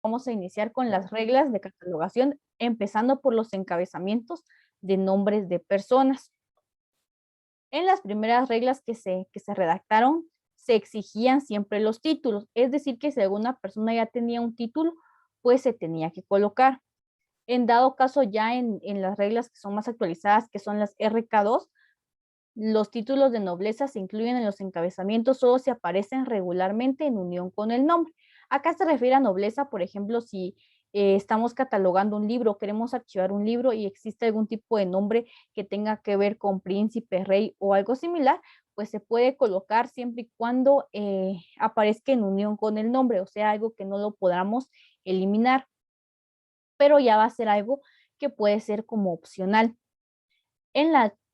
vamos a iniciar con las reglas de catalogación, empezando por los encabezamientos de nombres de personas. En las primeras reglas que se redactaron, se exigían siempre los títulos, es decir, que si alguna persona ya tenía un título, pues se tenía que colocar. En dado caso, ya en las reglas que son más actualizadas, que son las RK2, los títulos de nobleza se incluyen en los encabezamientos solo si aparecen regularmente en unión con el nombre. Acá se refiere a nobleza, por ejemplo, si estamos catalogando un libro, queremos archivar un libro y existe algún tipo de nombre que tenga que ver con príncipe, rey o algo similar, pues se puede colocar siempre y cuando aparezca en unión con el nombre, o sea, algo que no lo podamos eliminar, pero ya va a ser algo que puede ser como opcional.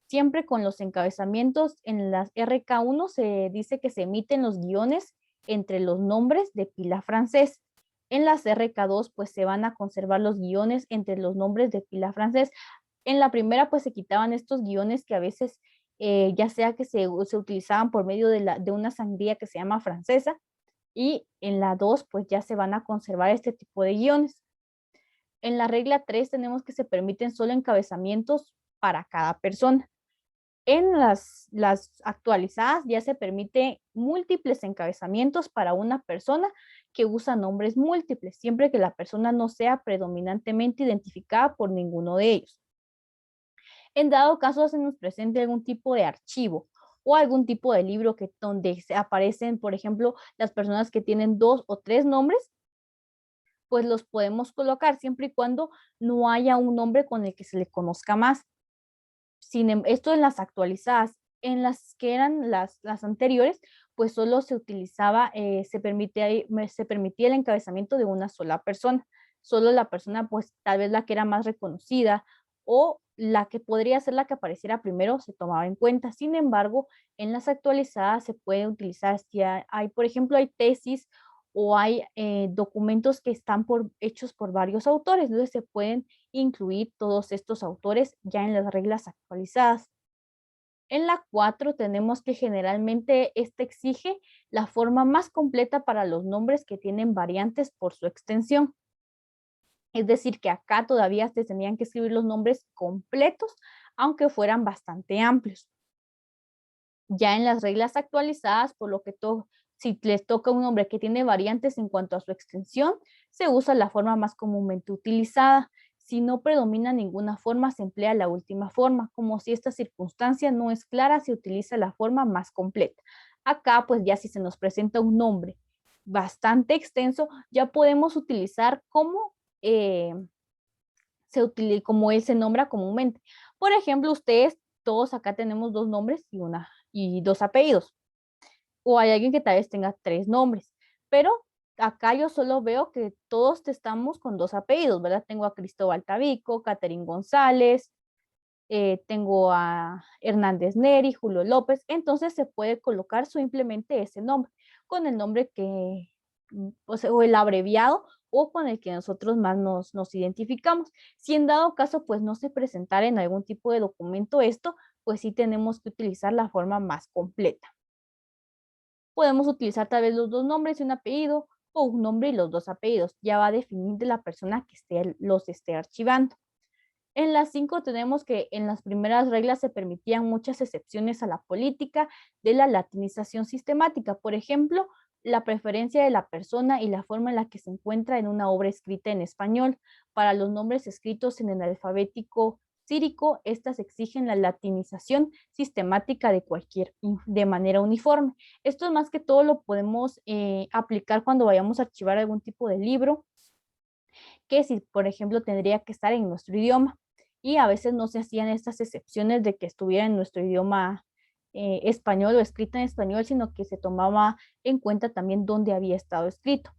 Siempre con los encabezamientos, en las RK1 se dice que se emiten los guiones entre los nombres de pila francés. En las RK2 pues se van a conservar los guiones entre los nombres de pila francés. En la primera pues se quitaban estos guiones que a veces ya sea que se utilizaban por medio de una sangría que se llama francesa, y en la 2 pues ya se van a conservar este tipo de guiones. En la regla 3 tenemos que se permiten solo encabezamientos para cada persona. En las actualizadas ya se permite múltiples encabezamientos para una persona que usa nombres múltiples, siempre que la persona no sea predominantemente identificada por ninguno de ellos. En dado caso se nos presente algún tipo de archivo o algún tipo de libro donde se aparecen, por ejemplo, las personas que tienen 2 o 3 nombres, pues los podemos colocar siempre y cuando no haya un nombre con el que se le conozca más. Esto en las actualizadas. En las que eran las anteriores, pues solo se utilizaba, se permitía el encabezamiento de una sola persona. Solo la persona, pues tal vez la que era más reconocida o la que podría ser la que apareciera primero se tomaba en cuenta. Sin embargo, en las actualizadas se puede utilizar, si hay, por ejemplo, hay tesis o hay documentos que están hechos por varios autores, entonces se pueden incluir todos estos autores ya en las reglas actualizadas. En la 4 tenemos que generalmente este exige la forma más completa para los nombres que tienen variantes por su extensión. Es decir, que acá todavía se tenían que escribir los nombres completos, aunque fueran bastante amplios. Ya en las reglas actualizadas, por lo que si les toca un nombre que tiene variantes en cuanto a su extensión, se usa la forma más comúnmente utilizada. Si no predomina ninguna forma, se emplea la última forma. Como si esta circunstancia no es clara, se utiliza la forma más completa. Acá, pues ya si se nos presenta un nombre bastante extenso, ya podemos utilizar eh, como él se nombra comúnmente. Por ejemplo, ustedes todos acá tenemos 2 nombres y 2 apellidos. O hay alguien que tal vez tenga 3 nombres, pero acá yo solo veo que todos estamos con 2 apellidos, ¿verdad? Tengo a Cristóbal Tabico, Catherine González, tengo a Hernández Neri, Julio López, entonces se puede colocar simplemente ese nombre, con el nombre o el abreviado o con el que nosotros más nos identificamos. Si en dado caso, pues no se presentara en algún tipo de documento esto, pues sí tenemos que utilizar la forma más completa. Podemos utilizar tal vez los 2 nombres y un apellido o un nombre y los 2 apellidos. Ya va a definir de la persona que los esté archivando. En las 5 tenemos que en las primeras reglas se permitían muchas excepciones a la política de la latinización sistemática. Por ejemplo, la preferencia de la persona y la forma en la que se encuentra en una obra escrita en español. Para los nombres escritos en el alfabético sírico, estas exigen la latinización sistemática de manera uniforme. Esto más que todo lo podemos aplicar cuando vayamos a archivar algún tipo de libro, que si, por ejemplo, tendría que estar en nuestro idioma. Y a veces no se hacían estas excepciones de que estuviera en nuestro idioma español o escrito en español, sino que se tomaba en cuenta también dónde había estado escrito.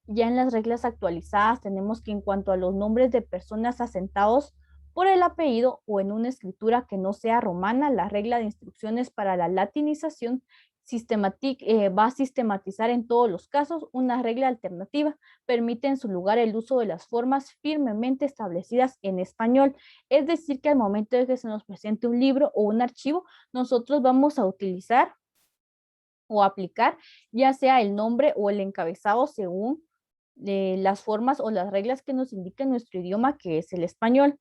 Ya en las reglas actualizadas tenemos que en cuanto a los nombres de personas asentados por el apellido o en una escritura que no sea romana, la regla de instrucciones para la latinización va a sistematizar en todos los casos una regla alternativa. Permite en su lugar el uso de las formas firmemente establecidas en español. Es decir, que al momento de que se nos presente un libro o un archivo, nosotros vamos a utilizar o aplicar ya sea el nombre o el encabezado según las formas o las reglas que nos indica nuestro idioma, que es el español.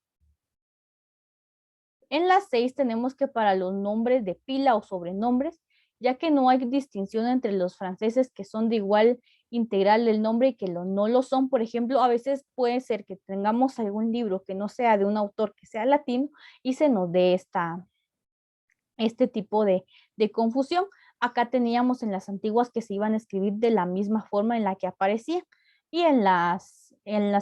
En la 6 tenemos que para los nombres de pila o sobrenombres, ya que no hay distinción entre los franceses que son de igual integral del nombre y que no lo son. Por ejemplo, a veces puede ser que tengamos algún libro que no sea de un autor que sea latino y se nos dé este tipo de confusión. Acá teníamos en las antiguas que se iban a escribir de la misma forma en la que aparecía, y en las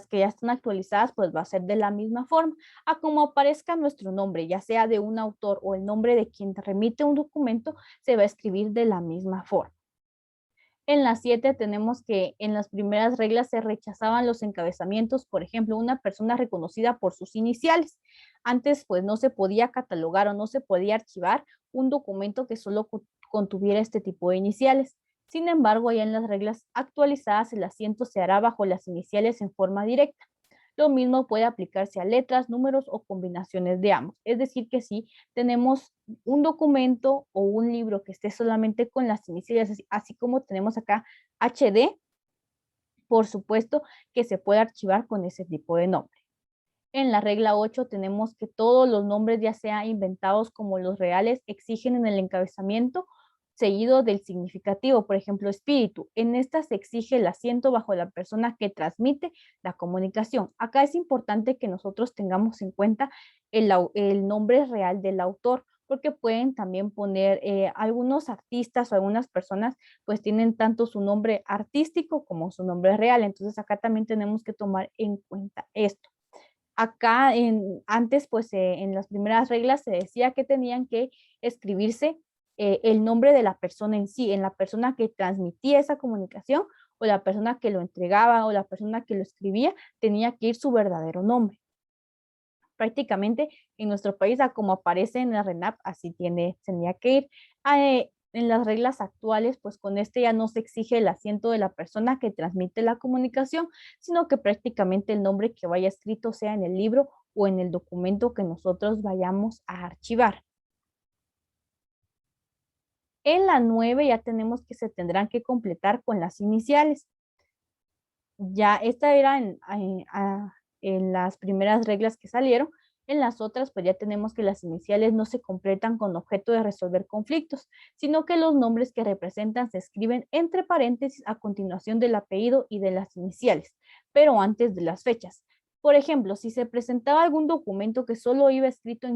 que ya están actualizadas pues va a ser de la misma forma a como aparezca nuestro nombre, ya sea de un autor o el nombre de quien remite un documento, se va a escribir de la misma forma. En las 7 tenemos que en las primeras reglas se rechazaban los encabezamientos, por ejemplo, una persona reconocida por sus iniciales. Antes, pues no se podía catalogar o no se podía archivar un documento que solo contuviera este tipo de iniciales. Sin embargo, ya en las reglas actualizadas, el asiento se hará bajo las iniciales en forma directa. Lo mismo puede aplicarse a letras, números o combinaciones de ambos. Es decir, que si tenemos un documento o un libro que esté solamente con las iniciales, así como tenemos acá HD, por supuesto que se puede archivar con ese tipo de nombre. En la regla 8 tenemos que todos los nombres, ya sea inventados como los reales, exigen en el encabezamiento seguido del significativo, por ejemplo, espíritu. En esta se exige el asiento bajo la persona que transmite la comunicación. Acá es importante que nosotros tengamos en cuenta el nombre real del autor, porque pueden también poner algunos artistas o algunas personas pues tienen tanto su nombre artístico como su nombre real. Entonces acá también tenemos que tomar en cuenta esto. Acá antes, pues en las primeras reglas se decía que tenían que escribirse el nombre de la persona en sí, en la persona que transmitía esa comunicación o la persona que lo entregaba o la persona que lo escribía, tenía que ir su verdadero nombre. Prácticamente en nuestro país, a como aparece en la RENAP, así tenía que ir. En las reglas actuales, pues con este ya no se exige el asiento de la persona que transmite la comunicación, sino que prácticamente el nombre que vaya escrito sea en el libro o en el documento que nosotros vayamos a archivar. En la 9 ya tenemos que se tendrán que completar con las iniciales. Ya esta era en las primeras reglas que salieron. En las otras, pues ya tenemos que las iniciales no se completan con objeto de resolver conflictos, sino que los nombres que representan se escriben entre paréntesis a continuación del apellido y de las iniciales, pero antes de las fechas. Por ejemplo, si se presentaba algún documento que solo iba escrito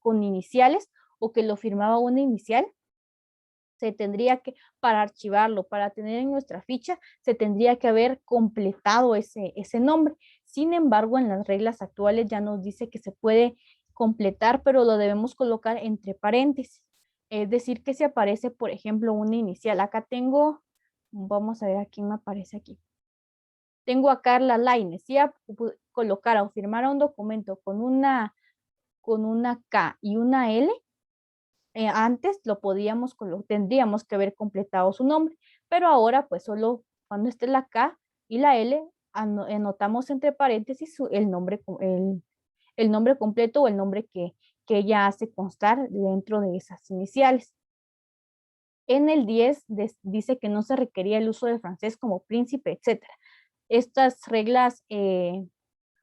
con iniciales o que lo firmaba una inicial, se tendría que, para archivarlo, para tener en nuestra ficha, se tendría que haber completado ese nombre. Sin embargo, en las reglas actuales ya nos dice que se puede completar, pero lo debemos colocar entre paréntesis. Es decir, que si aparece, por ejemplo, una inicial, acá tengo, vamos a ver aquí me aparece aquí. Tengo a Carla Lainez, si colocara o firmara un documento con una K y una L, antes tendríamos que haber completado su nombre, pero ahora pues solo cuando esté la K y la L, anotamos entre paréntesis el nombre completo o el nombre que ella hace constar dentro de esas iniciales. En el 10 dice que no se requería el uso del francés como príncipe, etc. Estas reglas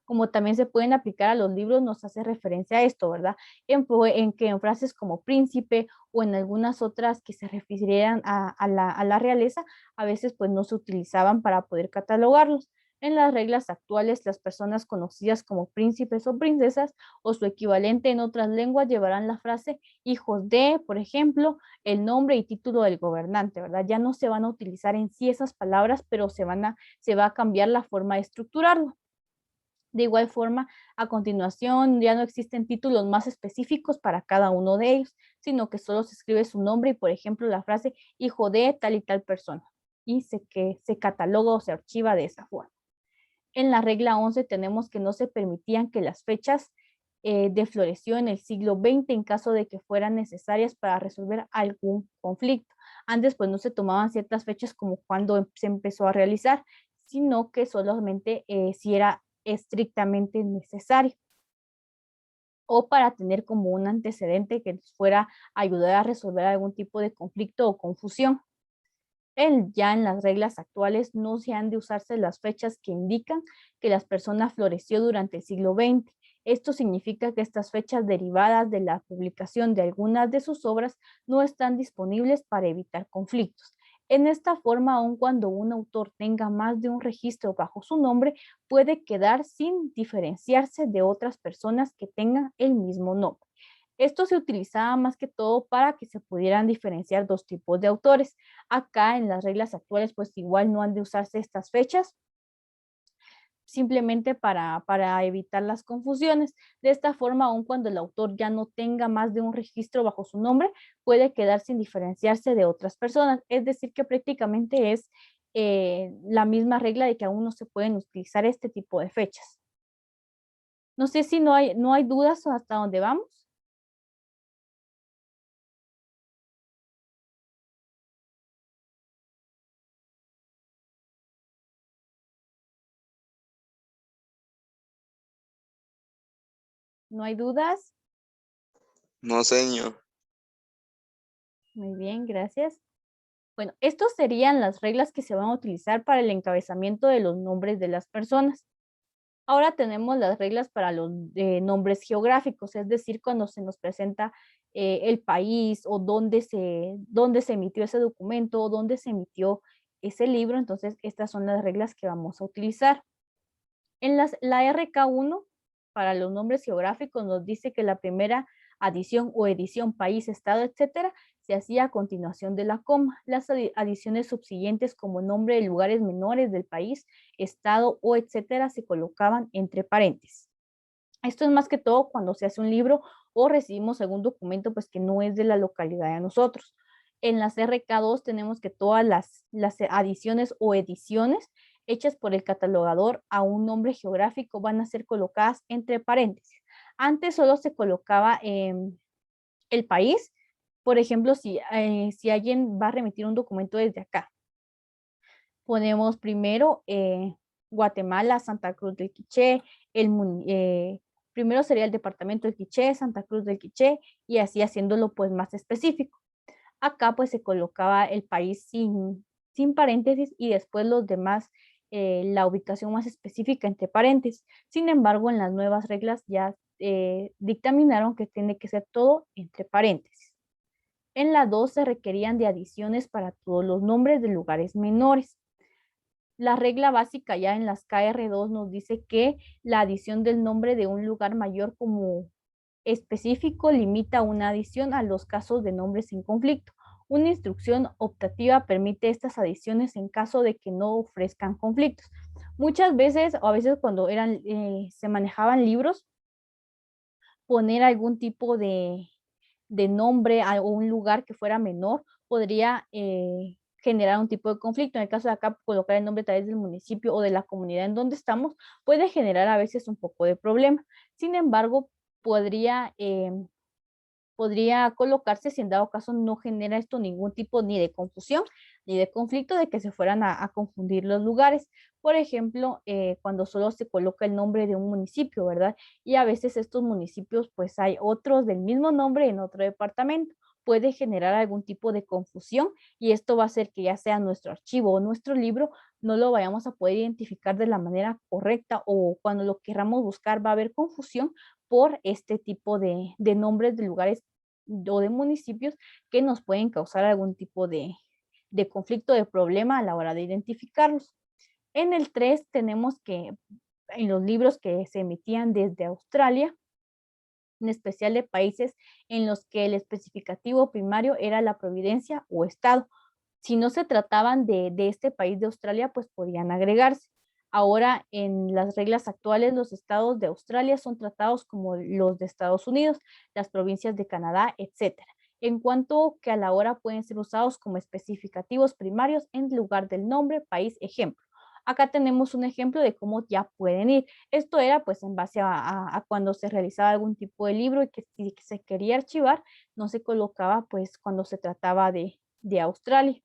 como también se pueden aplicar a los libros, nos hace referencia a esto, ¿verdad? En que en frases como príncipe o en algunas otras que se refirieran a la realeza, a veces pues no se utilizaban para poder catalogarlos. En las reglas actuales, las personas conocidas como príncipes o princesas o su equivalente en otras lenguas llevarán la frase hijos de, por ejemplo, el nombre y título del gobernante, ¿verdad? Ya no se van a utilizar en sí esas palabras, pero se va a cambiar la forma de estructurarlo. De igual forma, a continuación ya no existen títulos más específicos para cada uno de ellos, sino que solo se escribe su nombre y, por ejemplo, la frase hijo de tal y tal persona, y que se cataloga o se archiva de esa forma. En la regla 11 tenemos que no se permitían que las fechas de floreció en el siglo XX en caso de que fueran necesarias para resolver algún conflicto. Antes pues no se tomaban ciertas fechas como cuando se empezó a realizar, sino que solamente si era estrictamente necesario o para tener como un antecedente que les fuera a ayudar a resolver algún tipo de conflicto o confusión. Ya en las reglas actuales no se han de usarse las fechas que indican que la persona floreció durante el siglo XX. Esto significa que estas fechas derivadas de la publicación de algunas de sus obras no están disponibles para evitar conflictos. En esta forma, aun cuando un autor tenga más de un registro bajo su nombre, puede quedar sin diferenciarse de otras personas que tengan el mismo nombre. Esto se utilizaba más que todo para que se pudieran diferenciar dos tipos de autores. Acá en las reglas actuales, pues igual no han de usarse estas fechas, simplemente para evitar las confusiones. De esta forma, aun cuando el autor ya no tenga más de un registro bajo su nombre, puede quedar sin diferenciarse de otras personas. Es decir, que prácticamente es la misma regla de que aún no se pueden utilizar este tipo de fechas. No sé si no hay dudas hasta dónde vamos. ¿No hay dudas? No, señor. Muy bien, gracias. Bueno, estas serían las reglas que se van a utilizar para el encabezamiento de los nombres de las personas. Ahora tenemos las reglas para los nombres geográficos, es decir, cuando se nos presenta el país o dónde se emitió ese documento o dónde se emitió ese libro. Entonces, estas son las reglas que vamos a utilizar. La RK1 para los nombres geográficos nos dice que la primera adición o edición, país, estado, etcétera, se hacía a continuación de la coma. Las adiciones subsiguientes como nombre de lugares menores del país, estado o etcétera se colocaban entre paréntesis. Esto es más que todo cuando se hace un libro o recibimos algún documento pues que no es de la localidad de nosotros. En las RK2 tenemos que todas las adiciones o ediciones hechas por el catalogador a un nombre geográfico van a ser colocadas entre paréntesis. Antes solo se colocaba el país. Por ejemplo, si alguien va a remitir un documento desde acá, ponemos primero Guatemala, Santa Cruz del Quiché, primero sería el departamento del Quiché, Santa Cruz del Quiché, y así haciéndolo pues más específico. Acá pues se colocaba el país sin paréntesis y después los demás, la ubicación más específica entre paréntesis. Sin embargo, en las nuevas reglas ya dictaminaron que tiene que ser todo entre paréntesis. En la 2 se requerían de adiciones para todos los nombres de lugares menores. La regla básica ya en las KR2 nos dice que la adición del nombre de un lugar mayor como específico limita una adición a los casos de nombres en conflicto. Una instrucción optativa permite estas adiciones en caso de que no ofrezcan conflictos. Muchas veces, o a veces cuando se manejaban libros, poner algún tipo de nombre o un lugar que fuera menor podría generar un tipo de conflicto. En el caso de acá, colocar el nombre tal vez del municipio o de la comunidad en donde estamos puede generar a veces un poco de problema. Sin embargo, podría colocarse si en dado caso no genera esto ningún tipo ni de confusión ni de conflicto de que se fueran a confundir los lugares. Por ejemplo, cuando solo se coloca el nombre de un municipio, ¿verdad? Y a veces estos municipios, pues hay otros del mismo nombre en otro departamento. Puede generar algún tipo de confusión y esto va a hacer que ya sea nuestro archivo o nuestro libro no lo vayamos a poder identificar de la manera correcta o cuando lo queramos buscar va a haber confusión por este tipo de nombres de lugares o de municipios que nos pueden causar algún tipo de conflicto, de problema a la hora de identificarlos. En el 3 tenemos que en los libros que se emitían desde Australia, en especial de países en los que el especificativo primario era la providencia o estado. Si no se trataban de este país de Australia, pues podían agregarse. Ahora, en las reglas actuales, los estados de Australia son tratados como los de Estados Unidos, las provincias de Canadá, etcétera. En cuanto que a la hora pueden ser usados como especificativos primarios en lugar del nombre, país, ejemplo. Acá tenemos un ejemplo de cómo ya pueden ir. Esto era pues en base a cuando se realizaba algún tipo de libro y que si se quería archivar, no se colocaba pues cuando se trataba de Australia.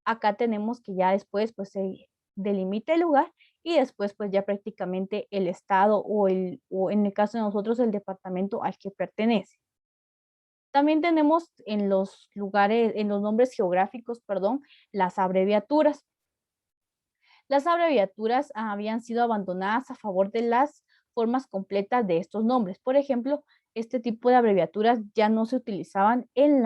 Acá tenemos que ya después pues se delimita el lugar y después pues ya prácticamente el estado o en el caso de nosotros el departamento al que pertenece. También tenemos en los lugares, en los nombres geográficos, perdón, las abreviaturas. Las abreviaturas habían sido abandonadas a favor de las formas completas de estos nombres. Por ejemplo, este tipo de abreviaturas ya no se utilizaban en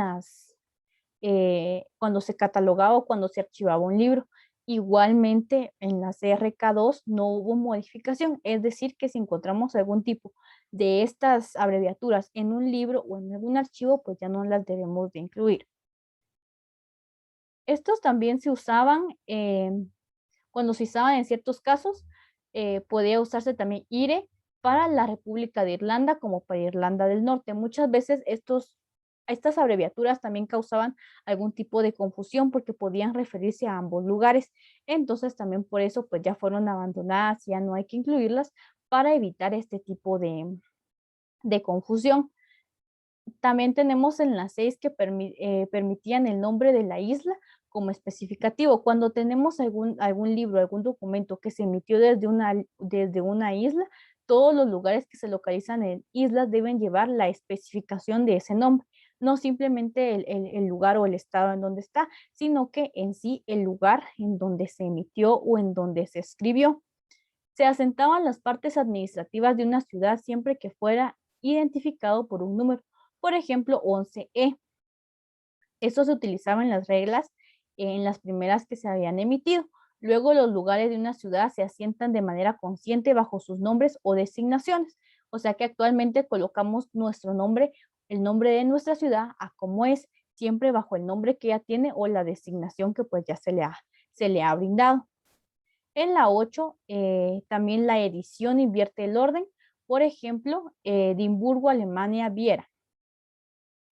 cuando se catalogaba o cuando se archivaba un libro. Igualmente, en las RK2 no hubo modificación, es decir, que si encontramos algún tipo de estas abreviaturas en un libro o en algún archivo, pues ya no las debemos de incluir. Estos también se usaban cuando se usaban en ciertos casos, podía usarse también IRE para la República de Irlanda como para Irlanda del Norte. Muchas veces estas abreviaturas también causaban algún tipo de confusión porque podían referirse a ambos lugares. Entonces también por eso pues ya fueron abandonadas, ya no hay que incluirlas para evitar este tipo de confusión. También tenemos en las 6 que permitían el nombre de la isla como especificativo. Cuando tenemos algún libro, algún documento que se emitió desde una isla, todos los lugares que se localizan en islas deben llevar la especificación de ese nombre. No simplemente el lugar o el estado en donde está, sino que en sí el lugar en donde se emitió o en donde se escribió. Se asentaban las partes administrativas de una ciudad siempre que fuera identificado por un número. Por ejemplo, 11E. Esto se utilizaba en las reglas en las primeras que se habían emitido. Luego los lugares de una ciudad se asientan de manera consciente bajo sus nombres o designaciones. O sea que actualmente colocamos nuestro nombre, el nombre de nuestra ciudad a como es, siempre bajo el nombre que ya tiene o la designación que pues ya se le ha brindado. En la 8, también la edición invierte el orden. Por ejemplo, Edimburgo, Alemania, Viera.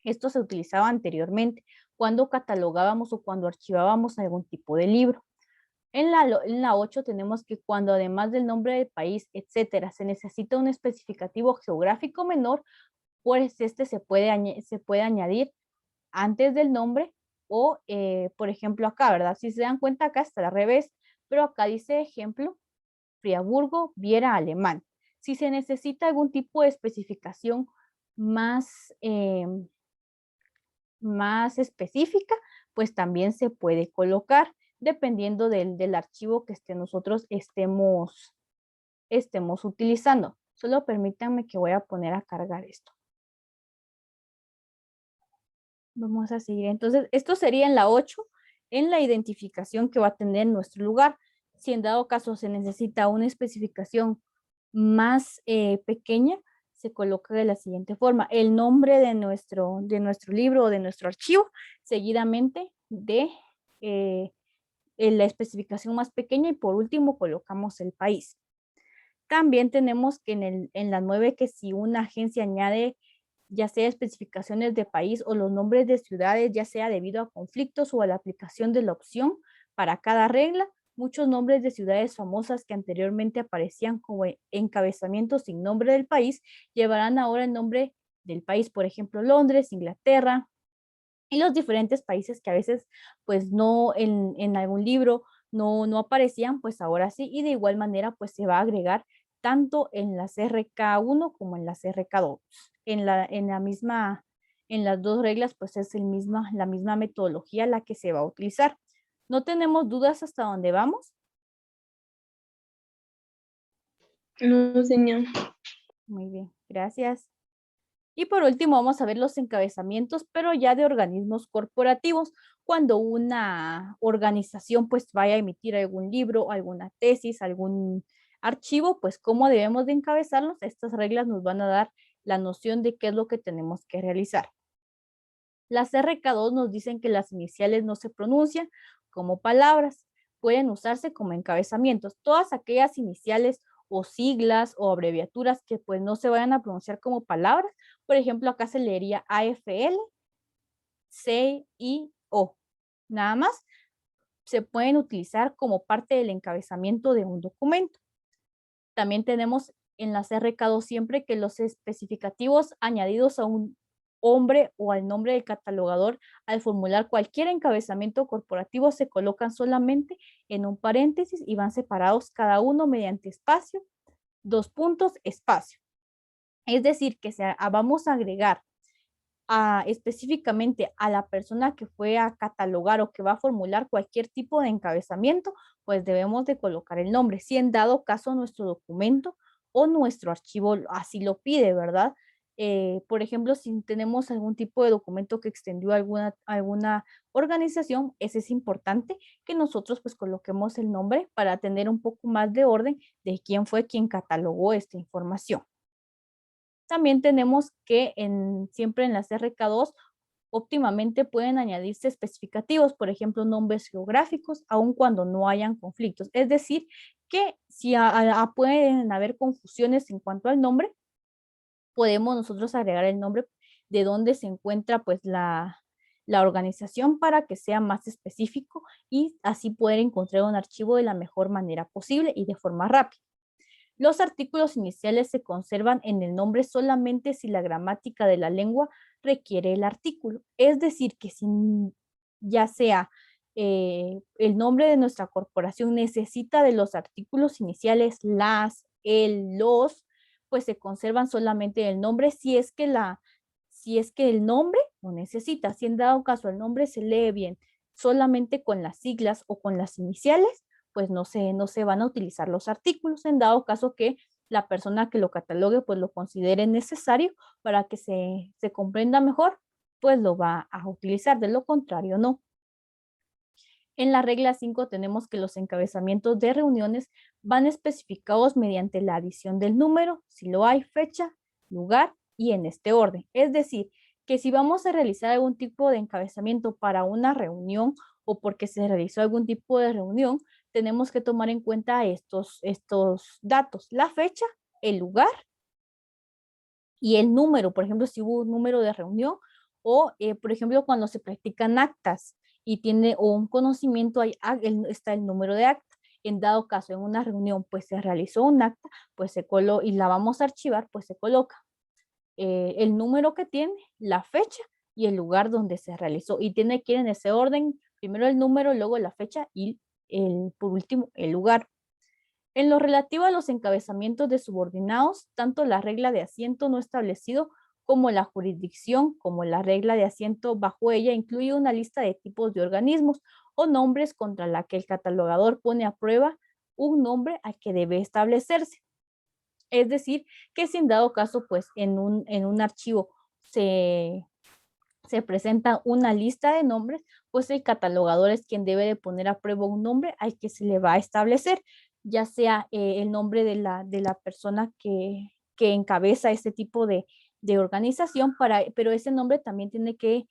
Esto se utilizaba anteriormente cuando catalogábamos o cuando archivábamos algún tipo de libro. En la 8 tenemos que cuando además del nombre del país, etcétera, se necesita un especificativo geográfico menor, pues este se puede añadir antes del nombre o, por ejemplo, acá, ¿verdad? Si se dan cuenta, acá está al revés, pero acá dice ejemplo, Friaburgo, Viera, Alemán. Si se necesita algún tipo de especificación más, más específica, pues también se puede colocar dependiendo del archivo que nosotros estemos utilizando. Solo permítanme que voy a poner a cargar esto. Vamos a seguir. Entonces, esto sería en la 8, en la identificación que va a tener nuestro lugar. Si en dado caso se necesita una especificación más pequeña, se coloca de la siguiente forma. El nombre de nuestro libro o de nuestro archivo, seguidamente de la especificación más pequeña y por último colocamos el país. También tenemos que en la 9 que si una agencia añade ya sea especificaciones de país o los nombres de ciudades, ya sea debido a conflictos o a la aplicación de la opción para cada regla, muchos nombres de ciudades famosas que anteriormente aparecían como encabezamientos sin nombre del país, llevarán ahora el nombre del país, por ejemplo, Londres, Inglaterra, y los diferentes países que a veces, pues no en algún libro no aparecían, pues ahora sí, y de igual manera, pues se va a agregar tanto en las RK1 como en las RK2. En las dos reglas, pues es la misma metodología la que se va a utilizar. ¿No tenemos dudas hasta dónde vamos? No, señor. Muy bien, gracias. Y por último, vamos a ver los encabezamientos, pero ya de organismos corporativos. Cuando una organización pues vaya a emitir algún libro, alguna tesis, algún archivo, pues cómo debemos de encabezarlos. Estas reglas nos van a dar la noción de qué es lo que tenemos que realizar. Las RK2 nos dicen que las iniciales no se pronuncian como palabras, pueden usarse como encabezamientos. Todas aquellas iniciales o siglas o abreviaturas que pues no se vayan a pronunciar como palabras. Por ejemplo, acá se leería AFL, C, I, O. Nada más se pueden utilizar como parte del encabezamiento de un documento. También tenemos en las RK2 siempre que los especificativos añadidos a un nombre o al nombre del catalogador al formular cualquier encabezamiento corporativo se colocan solamente en un paréntesis y van separados cada uno mediante espacio, 2 puntos, espacio. Es decir, que vamos a agregar específicamente a la persona que fue a catalogar o que va a formular cualquier tipo de encabezamiento, pues debemos de colocar el nombre, si en dado caso nuestro documento o nuestro archivo así lo pide, ¿verdad? Por ejemplo, si tenemos algún tipo de documento que extendió alguna organización, ese es importante que nosotros pues coloquemos el nombre para tener un poco más de orden de quién fue quien catalogó esta información. También tenemos que siempre en las RK2 óptimamente pueden añadirse especificativos, por ejemplo, nombres geográficos, aun cuando no hayan conflictos. Es decir, que si pueden haber confusiones en cuanto al nombre, podemos nosotros agregar el nombre de dónde se encuentra pues la organización para que sea más específico y así poder encontrar un archivo de la mejor manera posible y de forma rápida. Los artículos iniciales se conservan en el nombre solamente si la gramática de la lengua requiere el artículo. Es decir, que si ya sea el nombre de nuestra corporación necesita de los artículos iniciales, las, el, los, pues se conservan solamente el nombre si es que el nombre lo necesita. Si en dado caso el nombre se lee bien solamente con las siglas o con las iniciales, pues no se van a utilizar los artículos en dado caso que la persona que lo catalogue pues lo considere necesario para que se comprenda mejor, pues lo va a utilizar, de lo contrario no. En la regla 5 tenemos que los encabezamientos de reuniones van especificados mediante la adición del número, si lo hay, fecha, lugar y en este orden. Es decir, que si vamos a realizar algún tipo de encabezamiento para una reunión o porque se realizó algún tipo de reunión, tenemos que tomar en cuenta estos datos, la fecha, el lugar y el número. Por ejemplo, si hubo un número de reunión o, por ejemplo, cuando se practican actas y tiene un conocimiento, está el número de acta. En dado caso, en una reunión, pues se realizó un acta, pues y la vamos a archivar, pues se coloca el número que tiene, la fecha y el lugar donde se realizó. Y tiene que ir en ese orden, primero el número, luego la fecha y por último el lugar. En lo relativo a los encabezamientos de subordinados, tanto la regla de asiento no establecido como la jurisdicción, como la regla de asiento bajo ella, incluye una lista de tipos de organismos o nombres contra la que el catalogador pone a prueba un nombre al que debe establecerse. Es decir, que si en dado caso, pues en un archivo se presenta una lista de nombres, pues el catalogador es quien debe de poner a prueba un nombre al que se le va a establecer, ya sea el nombre de la persona que encabeza este tipo de organización, pero ese nombre también tiene que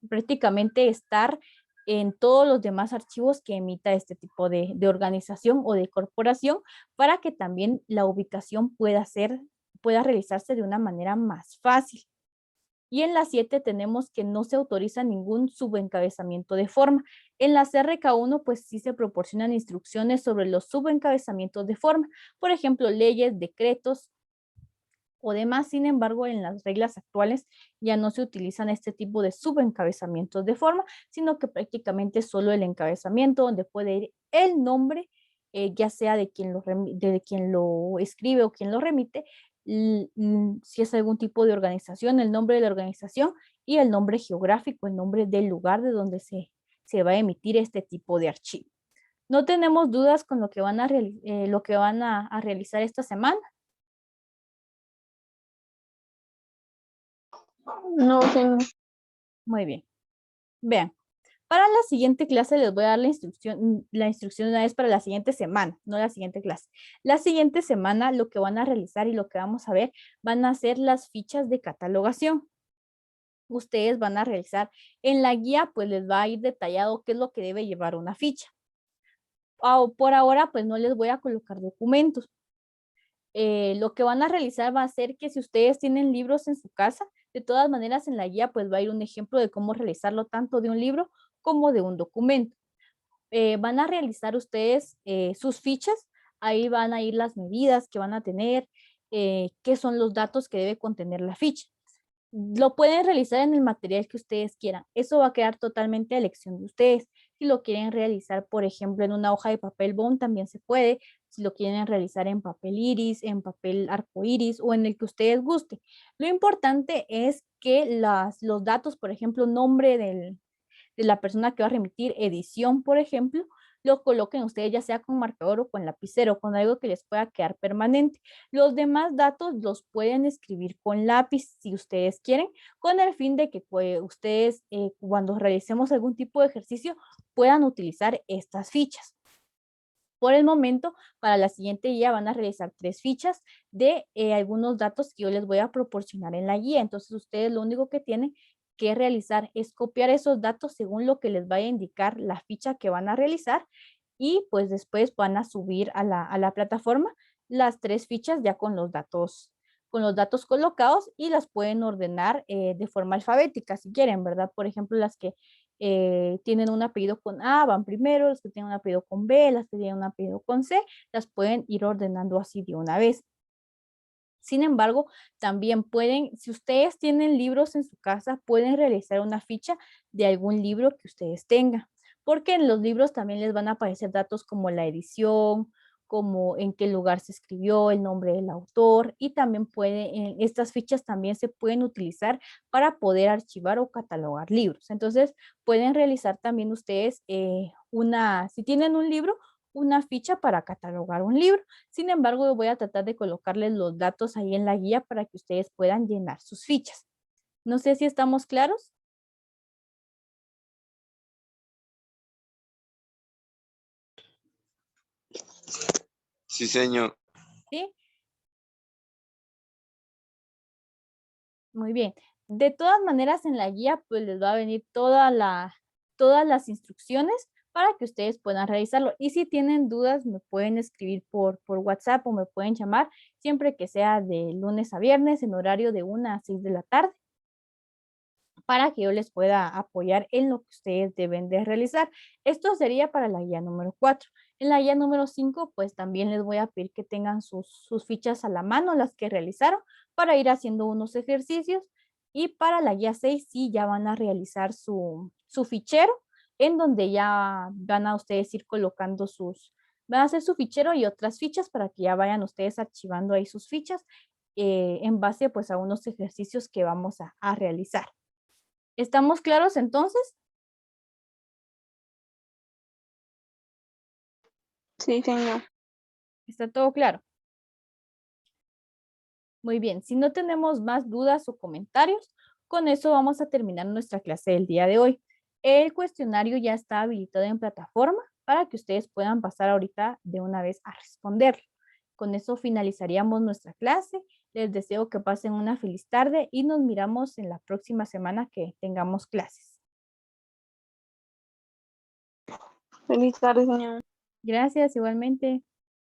prácticamente estar en todos los demás archivos que emita este tipo de organización o de corporación para que también la ubicación pueda realizarse de una manera más fácil. Y en la 7 tenemos que no se autoriza ningún subencabezamiento de forma. En la CRK1 pues sí se proporcionan instrucciones sobre los subencabezamientos de forma. Por ejemplo, leyes, decretos o demás. Sin embargo, en las reglas actuales ya no se utilizan este tipo de subencabezamientos de forma, sino que prácticamente solo el encabezamiento donde puede ir el nombre, ya sea de quien lo escribe o quien lo remite, si es algún tipo de organización, el nombre de la organización y el nombre geográfico, el nombre del lugar de donde se va a emitir este tipo de archivo. No tenemos dudas con lo que van a realizar esta semana. No, señor. Muy bien. Vean, para la siguiente clase les voy a dar la instrucción una vez para la siguiente semana, no la siguiente clase. La siguiente semana lo que van a realizar y lo que vamos a ver van a ser las fichas de catalogación. Ustedes van a realizar en la guía, pues les va a ir detallado qué es lo que debe llevar una ficha. Por ahora, pues no les voy a colocar documentos. Lo que van a realizar va a ser que si ustedes tienen libros en su casa, de todas maneras en la guía pues va a ir un ejemplo de cómo realizarlo tanto de un libro como de un documento. Van a realizar ustedes sus fichas, ahí van a ir las medidas que van a tener, qué son los datos que debe contener la ficha. Lo pueden realizar en el material que ustedes quieran. Eso va a quedar totalmente a elección de ustedes. Si lo quieren realizar, por ejemplo, en una hoja de papel bond, también se puede. si lo quieren realizar en papel iris, en papel arcoíris o en el que ustedes gusten. Lo importante es que los datos, por ejemplo, nombre de la persona que va a remitir, edición, por ejemplo, lo coloquen ustedes ya sea con marcador o con lapicero, con algo que les pueda quedar permanente. Los demás datos los pueden escribir con lápiz si ustedes quieren, con el fin de que pues, ustedes cuando realicemos algún tipo de ejercicio puedan utilizar estas fichas. Por el momento, para la siguiente guía van a realizar 3 fichas de algunos datos que yo les voy a proporcionar en la guía. Entonces, ustedes lo único que tienen que realizar es copiar esos datos según lo que les vaya a indicar la ficha que van a realizar y pues después van a subir a la plataforma las 3 fichas ya con los datos colocados y las pueden ordenar de forma alfabética si quieren, ¿verdad? Por ejemplo, las que tienen un apellido con A van primero, los que tienen un apellido con B, las que tienen un apellido con C, las pueden ir ordenando así de una vez. Sin embargo, también pueden, si ustedes tienen libros en su casa, pueden realizar una ficha de algún libro que ustedes tengan, porque en los libros también les van a aparecer datos como la edición, como en qué lugar se escribió, el nombre del autor, y también estas fichas también se pueden utilizar para poder archivar o catalogar libros. Entonces, pueden realizar también ustedes si tienen un libro, una ficha para catalogar un libro. Sin embargo, yo voy a tratar de colocarles los datos ahí en la guía para que ustedes puedan llenar sus fichas. No sé si estamos claros. Sí, señor. ¿Sí? Muy bien. De todas maneras, en la guía pues les va a venir todas las instrucciones para que ustedes puedan realizarlo. Y si tienen dudas, me pueden escribir por WhatsApp o me pueden llamar siempre que sea de lunes a viernes en horario de 1 a 6 de la tarde para que yo les pueda apoyar en lo que ustedes deben de realizar. Esto sería para la guía número 4. En la guía número 5, pues también les voy a pedir que tengan sus fichas a la mano, las que realizaron, para ir haciendo unos ejercicios. Y para la guía 6, sí, ya van a realizar su fichero, en donde ya van a ustedes ir colocando van a hacer su fichero y otras fichas para que ya vayan ustedes archivando ahí sus fichas en base pues a unos ejercicios que vamos a realizar. ¿Estamos claros entonces? Sí, señor. ¿Está todo claro? Muy bien, si no tenemos más dudas o comentarios, con eso vamos a terminar nuestra clase del día de hoy. El cuestionario ya está habilitado en plataforma para que ustedes puedan pasar ahorita de una vez a responderlo. Con eso finalizaríamos nuestra clase. Les deseo que pasen una feliz tarde y nos miramos en la próxima semana que tengamos clases. Feliz tarde, señor. Gracias, igualmente.